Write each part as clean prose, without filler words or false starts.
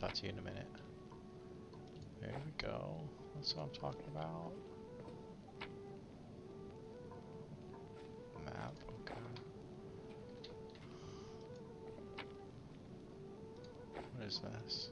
talk to you in a minute. There we go. That's what I'm talking about. Map, okay. What is this?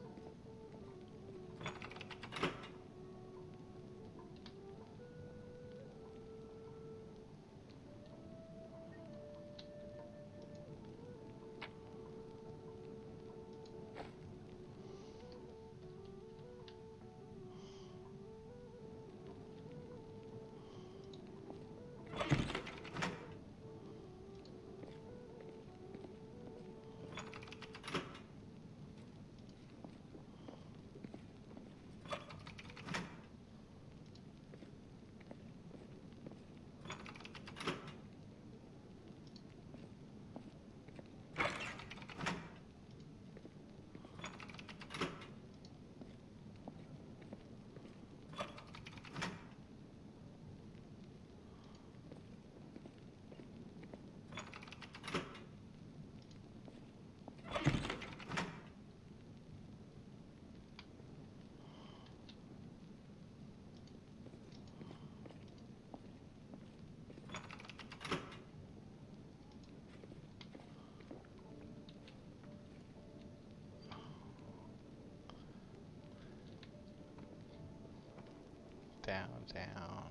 Down, down,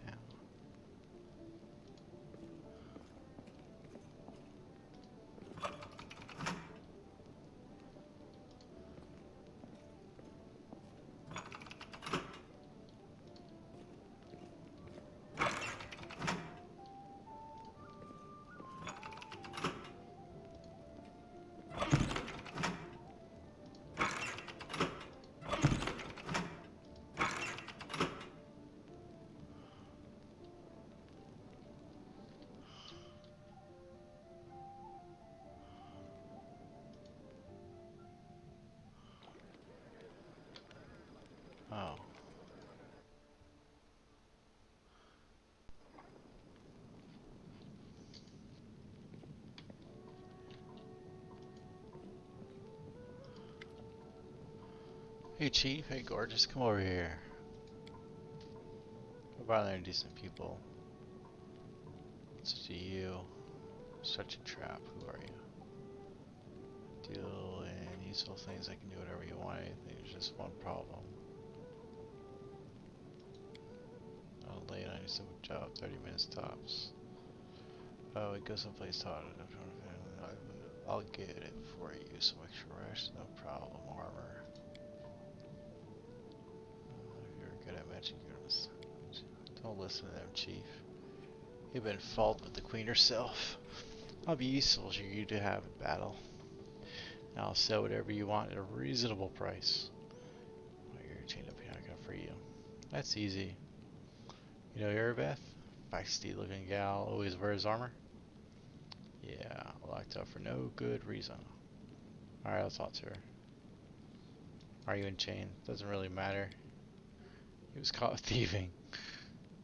down. Oh. Hey Chief, hey gorgeous, come over here. We're bothering decent people. What's to you? Such a trap, who are you? Deal in useful things, I can do whatever you want, there's just one problem. I'll lay it on your simple job, 30 minutes tops. Oh, it goes someplace hot. I'll get it for you, some extra rest, no problem, armor. If you're good at matching goods. Don't listen to them, Chief. You've been fault with the Queen herself. I'll be useful for you to have in battle. And I'll sell whatever you want at a reasonable price. Oh, you're chained up here, I can free you. That's easy. You know Erebeth? Feisty looking gal, always wears armor? Yeah, locked up for no good reason. Alright, let's talk to her. Are you in chain? Doesn't really matter. He was caught thieving.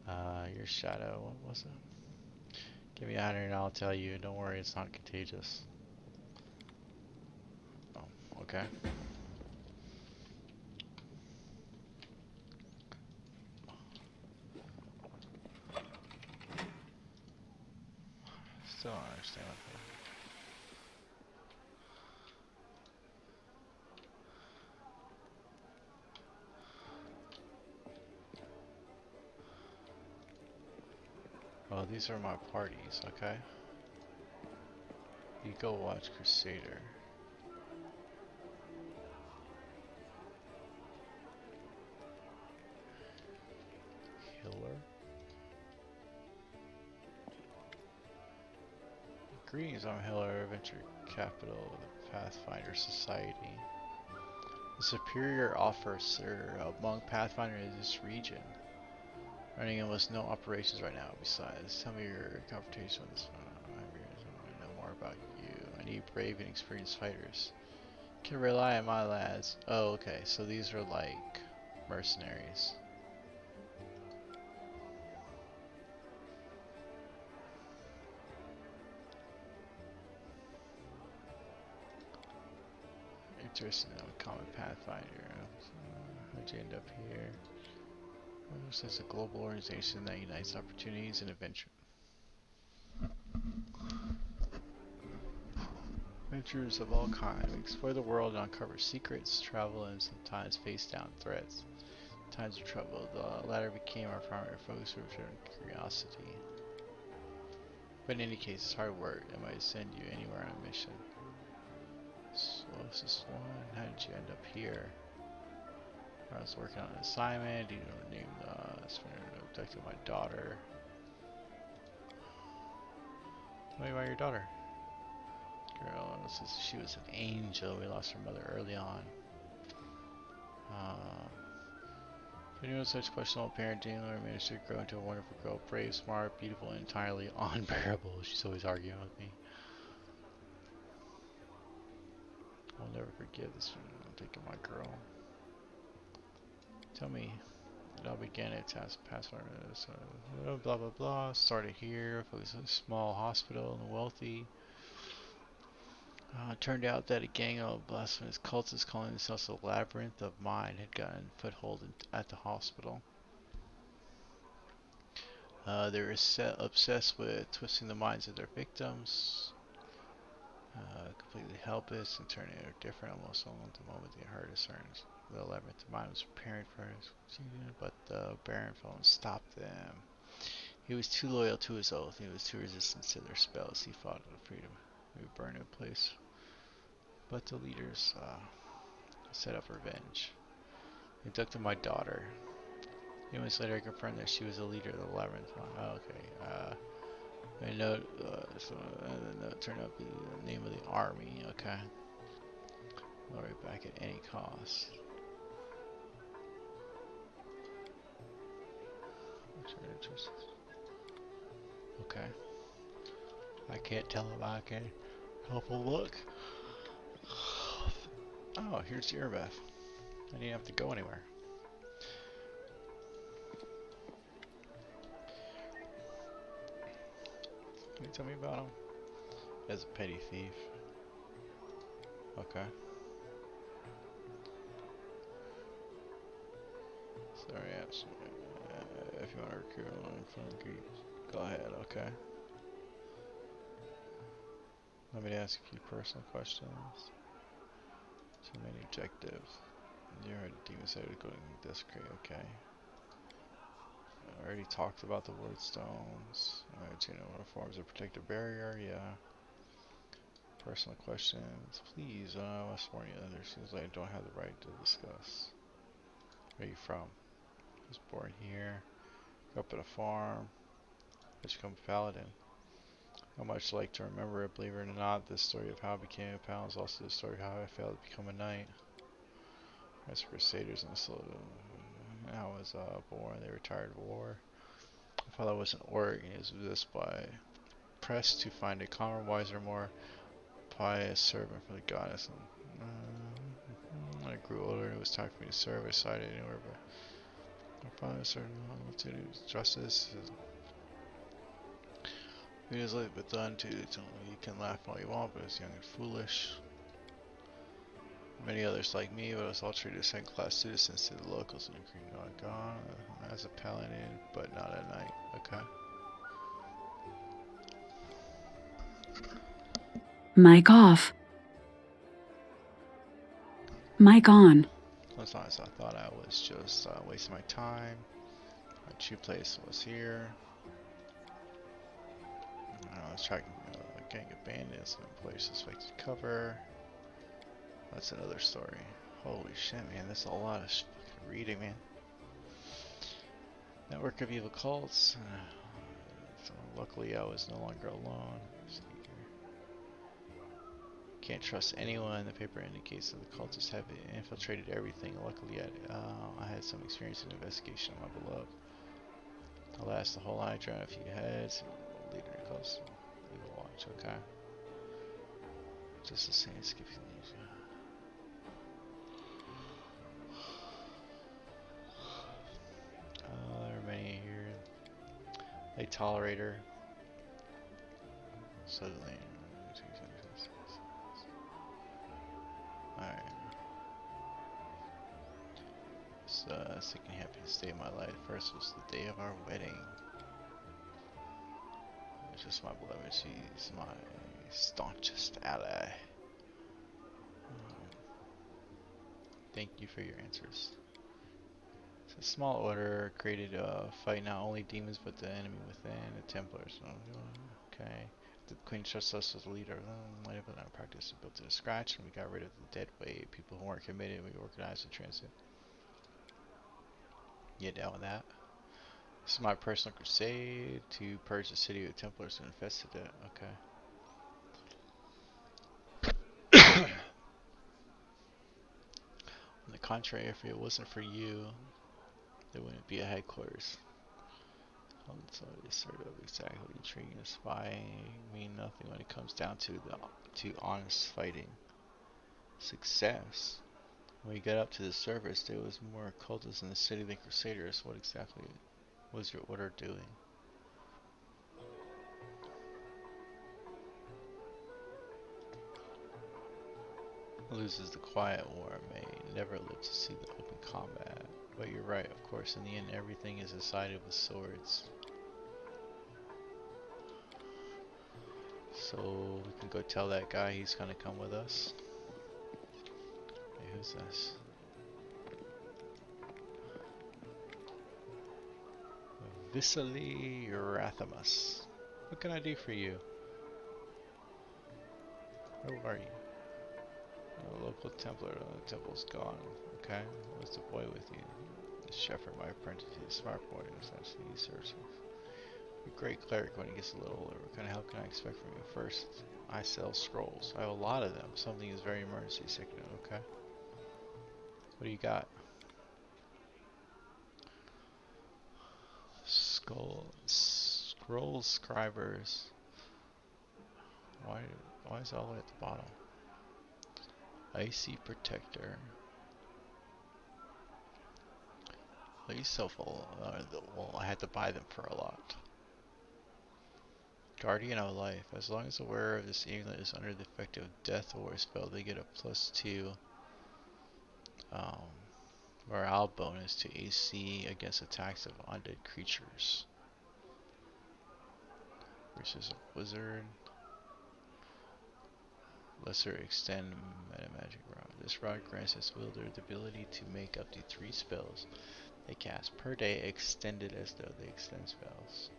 Your shadow, what was it? Give me 100 and I'll tell you. Don't worry, it's not contagious. Oh, okay. Still don't understand what oh, these are my parties, okay? You go watch Crusader. Healer. Greetings, I'm Heller, venture capital of the Pathfinder Society. The superior officer among Pathfinder in this region. Running almost no operations right now. Besides, tell me your confrontation with this one. I want to know more about you. I need brave and experienced fighters. Can rely on my lads. Oh, okay. So these are like mercenaries. Interesting. common Pathfinder. How'd you end up here? This is a global organization that unites opportunities and adventure. Adventures of all kinds. We explore the world and uncover secrets, travel, and sometimes face down threats. Times of trouble. The latter became our primary focus for curiosity. But in any case, it's hard work. It might send you anywhere on a mission. So, this is one. How did you end up here? I was working on an assignment. You know, named abducted my daughter. Tell me about your daughter. Girl, she was an angel. We lost her mother early on. If anyone with such questionable parenting or managed to grow into a wonderful girl, brave, smart, beautiful, and entirely unbearable. She's always arguing with me. I'll never forget this from taking my girl. Tell me, I'll begin it. Password. Blah blah blah. Started here. Focused on a small hospital and wealthy. Turned out that a gang of blasphemous cultists calling themselves the Labyrinth of Mind had gotten foothold at the hospital. They were obsessed with twisting the minds of their victims, completely helpless and turning out different almost on the moment they heard a certain the Labyrinth of Mind was preparing for us, but the Baron phone stopped them. He was too loyal to his oath. He was too resistant to their spells. He fought for freedom. He would burn in place. But the leaders set up revenge. They abducted my daughter. Moments later, I confirmed that she was a leader of the Labyrinth. Oh, okay. A note, the note turned out to be the name of the army. Okay. I'll write back at any cost. Okay. I can't tell if I can help a look. Oh, here's the Erebeth. I didn't have to go anywhere. Can you tell me about him? As a petty thief. Okay. Sorry, if you want to recruit from groups, go ahead, okay. Let me ask a few personal questions. Too many objectives. You heard Demon said it was going to desecrate, okay. I already talked about the word stones. Alright, you know what forms a protective barrier, yeah. Personal questions. Please, I must warn you, there seems like I don't have the right to discuss. Where are you from? I was born here. Grew up at a farm. How'd you become a paladin? How much like to remember it, believe it or not, this story of how I became a paladin is also the story of how I failed to become a knight. As crusaders and so I was born, they retired war. My father was an orc, and he was possessed by pressed to find a calmer, wiser, more pious servant for the goddess. And, when I grew older and it was time for me to serve, I decided anywhere but my father started to do justice. It is late but done too. You can laugh all you want, but it's young and foolish. Many others like me, but us all treated as second-class citizens to the locals and gone as a paladin, but not at night. Okay. Mic off. Mic on. Sometimes I thought I was just wasting my time. My true place was here. I was tracking a gang of bandits and employees suspected cover. That's another story. Holy shit, man, that's a lot of fucking reading, man. Network of evil cults. So luckily, I was no longer alone. Can't trust anyone. The paper indicates that the cultists have infiltrated everything. Luckily, I had some experience in investigation of my beloved. Alas, the whole line drowned a few heads. Leader calls evil watch. Okay. Just the same. Skipping these. There are many here. They tolerate her. Suddenly. Alright. was the second happiest day of my life. First was the day of our wedding. It's just my beloved. She's my staunchest ally. Thank you for your answers. It's a small order created to fight not only demons but the enemy within, the Templars. Okay. The Queen trusts us as a leader. Might have been our practice built to scratch, and we got rid of the dead weight. People who weren't committed, we organized the transit. Get down with that. This is my personal crusade to purge the city of Templars who infested it. Okay. On the contrary, if it wasn't for you, there wouldn't be a headquarters. So it's sort of exactly intriguing and spying mean nothing when it comes down to honest fighting. Success. When we got up to the surface, there was more cultists in the city than crusaders. What exactly was your order doing? Loses the quiet war may never live to see the open combat. But you're right, of course, in the end everything is decided with swords. So we can go tell that guy he's gonna come with us. Hey, who's this? Viscally Rathamus. What can I do for you? Who are you? A local Templar. The temple's gone. Okay. What's the boy with you? The shepherd, my apprentice. He's a smart boy. Essentially, he serves a great cleric when he gets a little older. What kind of help can I expect from you? First, I sell scrolls. I have a lot of them. Something is very emergency significant. Okay. What do you got? Scroll scribers. Why is it all the way at the bottom? Icy protector. Well, you sell full. Well, I had to buy them for a lot. Guardian of life. As long as the wearer of this amulet is under the effect of death or a spell, they get a +2 morale bonus to AC against attacks of undead creatures. Versus a wizard. Lesser extend meta magic rod. This rod grants its wielder the ability to make up to 3 spells they cast per day, extended as though they extend spells.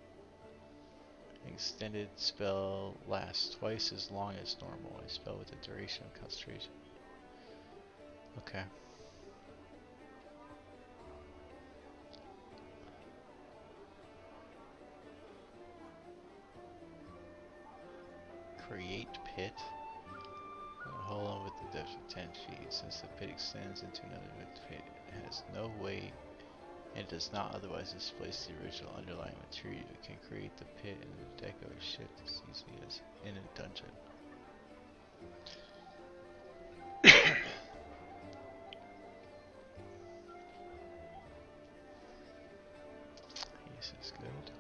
Extended spell lasts twice as long as normal. A spell with a duration of concentration. Okay. Create pit. Hold on with the depth of 10 feet. Since the pit extends into another pit, it has no weight and does not otherwise displace the original underlying material. It can create the pit in the deck of a ship as easily as in a dungeon. This is good.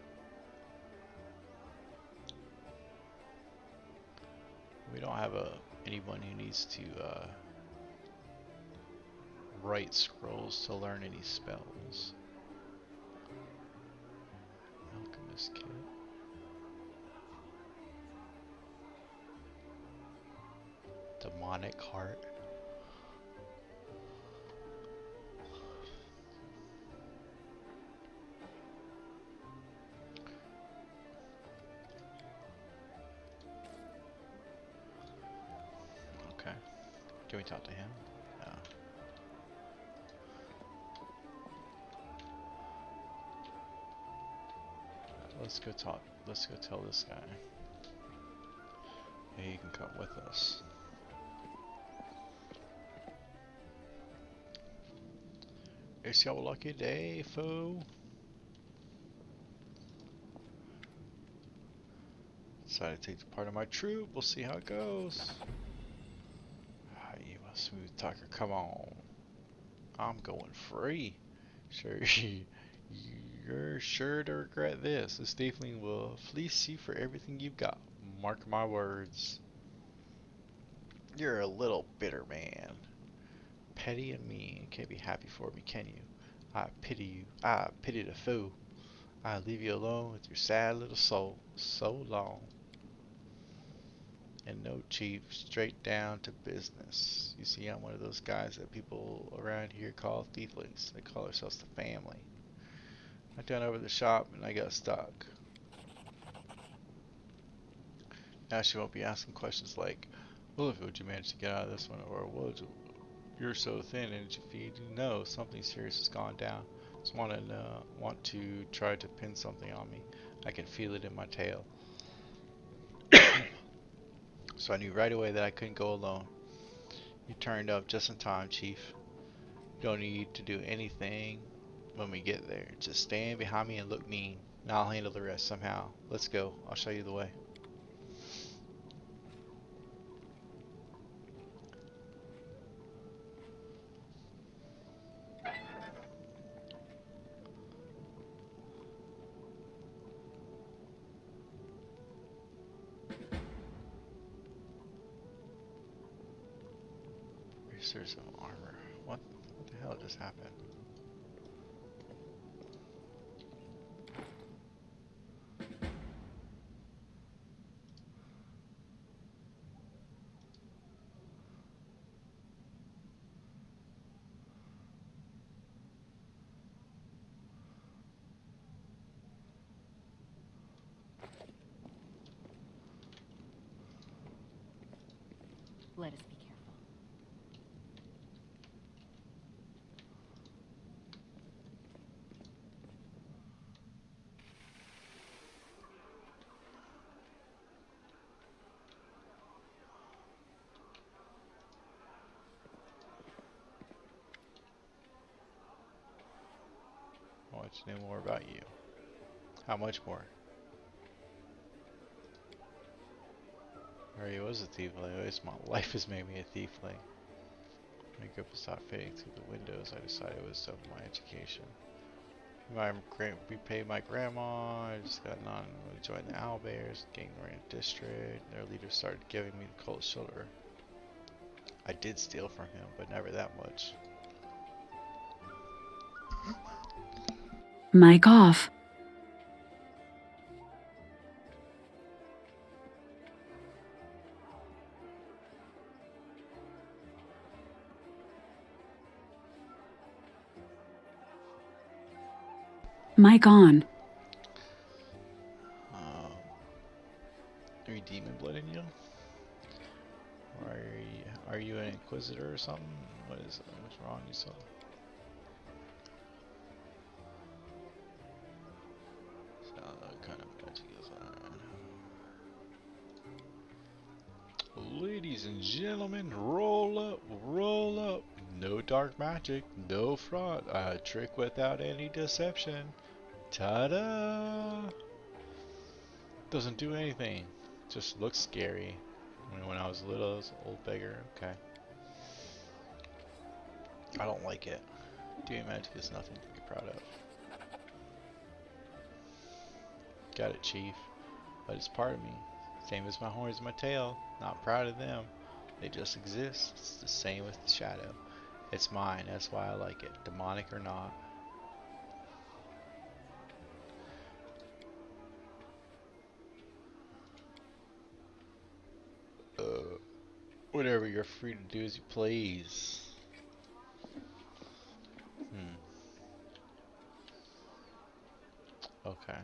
We don't have anyone who needs to write scrolls to learn any spells. Alchemist kit. Demonic heart. Okay. Can we talk to him? No. Let's go talk. Let's go tell this guy. Hey, you can come with us. It's your lucky day, fool. Decided to take the part of my troop. We'll see how it goes. Ah, you a smooth talker. Come on. I'm going free. Sure, you're sure to regret this. This tiefling will fleece you for everything you've got. Mark my words. You're a little bitter man. Petty and mean. Can't be happy for me, can you? I pity you. I pity the fool. I leave you alone with your sad little soul. So long. And no, Chief, straight down to business. You see, I'm one of those guys that people around here call thieflings. They call themselves the family. I turned over the shop and I got stuck. Now she won't be asking questions like, well, if would you manage to get out of this one? Or, well, you're so thin and if you know something serious has gone down. Just want to try to pin something on me. I can feel it in my tail. So I knew right away that I couldn't go alone. You turned up just in time, Chief. You don't need to do anything when we get there. Just stand behind me and look mean. And I'll handle the rest somehow. Let's go. I'll show you the way. Research of armor. What the hell just happened? Let us be careful. I want to know more about you. How much more? Or he was a thiefling. At least my life has made me a thiefling. Makeup was not fitting through the windows. I decided it was stuff for my education. Repaid my grandma. I just got on. Joined the Owlbears, gained the Rain District. Their leader started giving me the cold shoulder. I did steal from him, but never that much. Mic off. Mic on. Any demon blood in you? Or are you an inquisitor or something? What's wrong? You saw? Kind of magic is on. Ladies and gentlemen, roll up, roll up. No dark magic, no fraud. A trick without any deception. Ta-da! Doesn't do anything. Just looks scary. When I was little, I was an old beggar. Okay. I don't like it. Doing magic is nothing to be proud of. Got it, Chief. But it's part of me. Same as my horns and my tail. Not proud of them. They just exist. It's the same with the shadow. It's mine. That's why I like it. Demonic or not. Whatever, you're free to do as you please. Okay.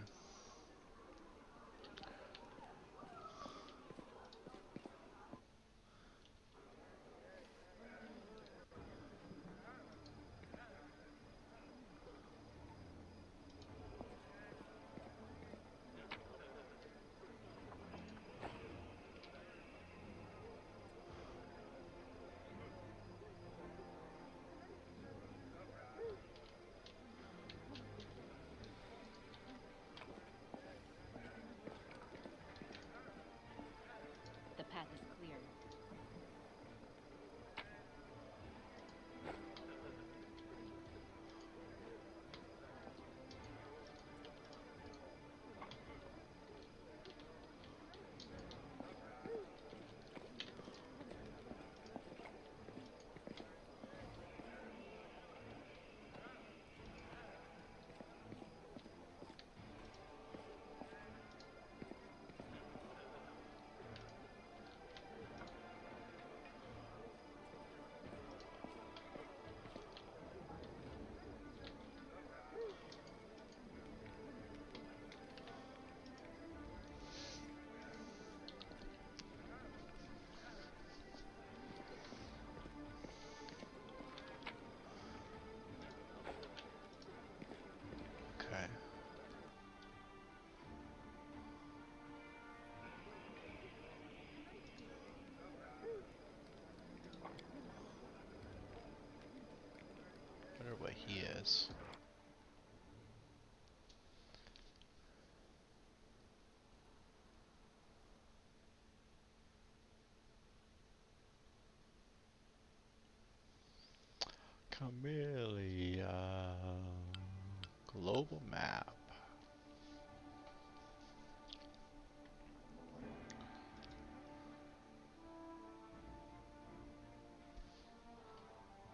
Camellia. Global map.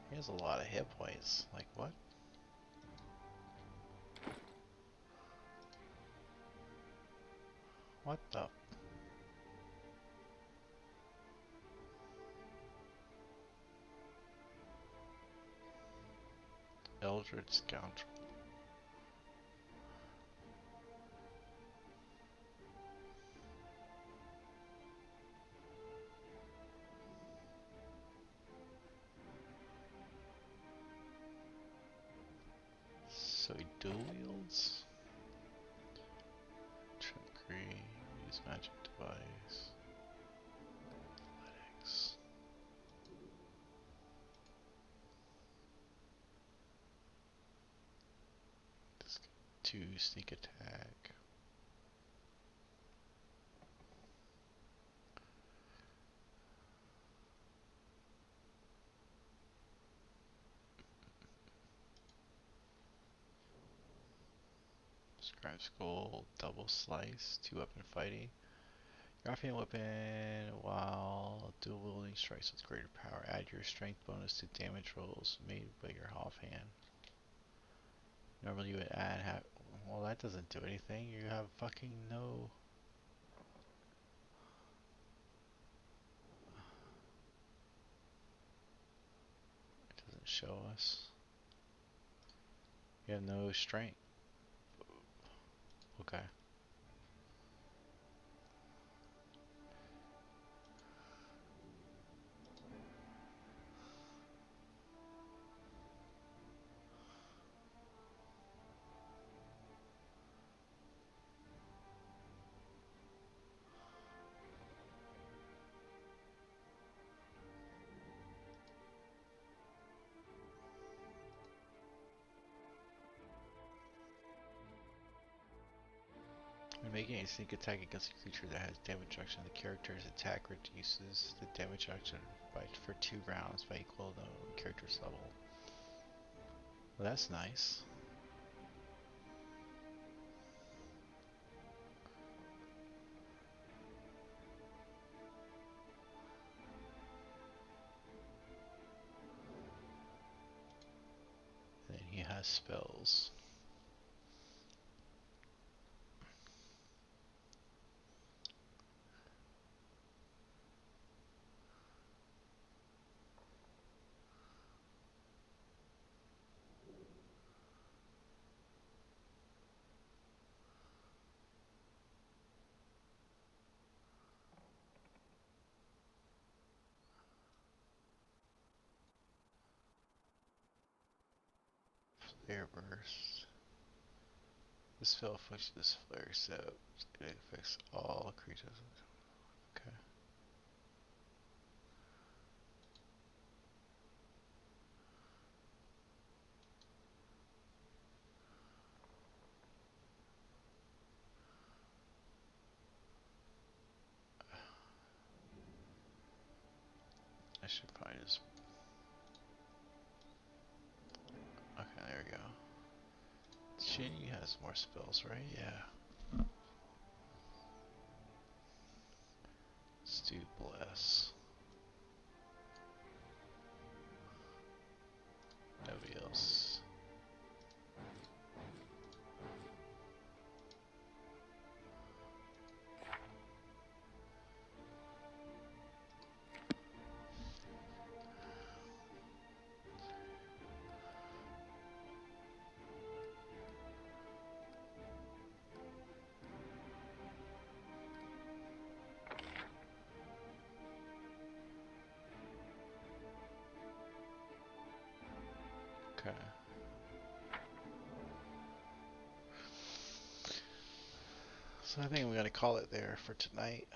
He has a lot of hit points. Like what? What the? Eldritch Scoundrel. So he dual wields? Trickery, use magic device. Athletics. This guy, 2 sneak attack. Scribe Skull, double slice, 2 weapon fighting. Your offhand weapon, while dual wielding, strikes with greater power. Add your strength bonus to damage rolls made by your offhand. Normally you would add half. Well, that doesn't do anything. You have fucking no. It doesn't show us. You have no strength. Okay. When making a sneak attack against a creature that has damage action, the character's attack reduces the damage action for 2 rounds by equal to the character's level. Well, that's nice. And then he has spells. Flare burst. This spell afflicts this flare, so it affects all creatures. Okay. I should probably just. Okay, there we go. Shinny has more spells, right? Yeah. Let's do bless. Nobody else. Okay. So I think we gotta call it there for tonight.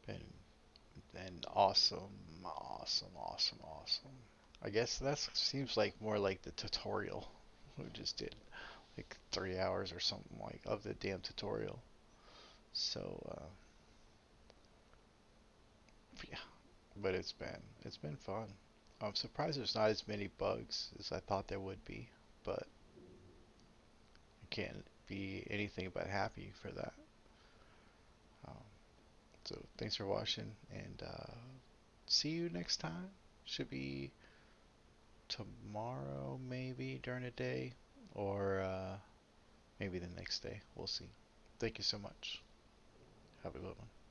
Been awesome, awesome, awesome, awesome. I guess that seems like more like the tutorial we just did, like 3 hours or something like of the damn tutorial. So yeah, but it's been fun. I'm surprised there's not as many bugs as I thought there would be, but I can't be anything but happy for that. Um, so thanks for watching, and see you next time. Should be tomorrow, maybe during the day, or maybe the next day. We'll see. Thank you so much. Have a good one.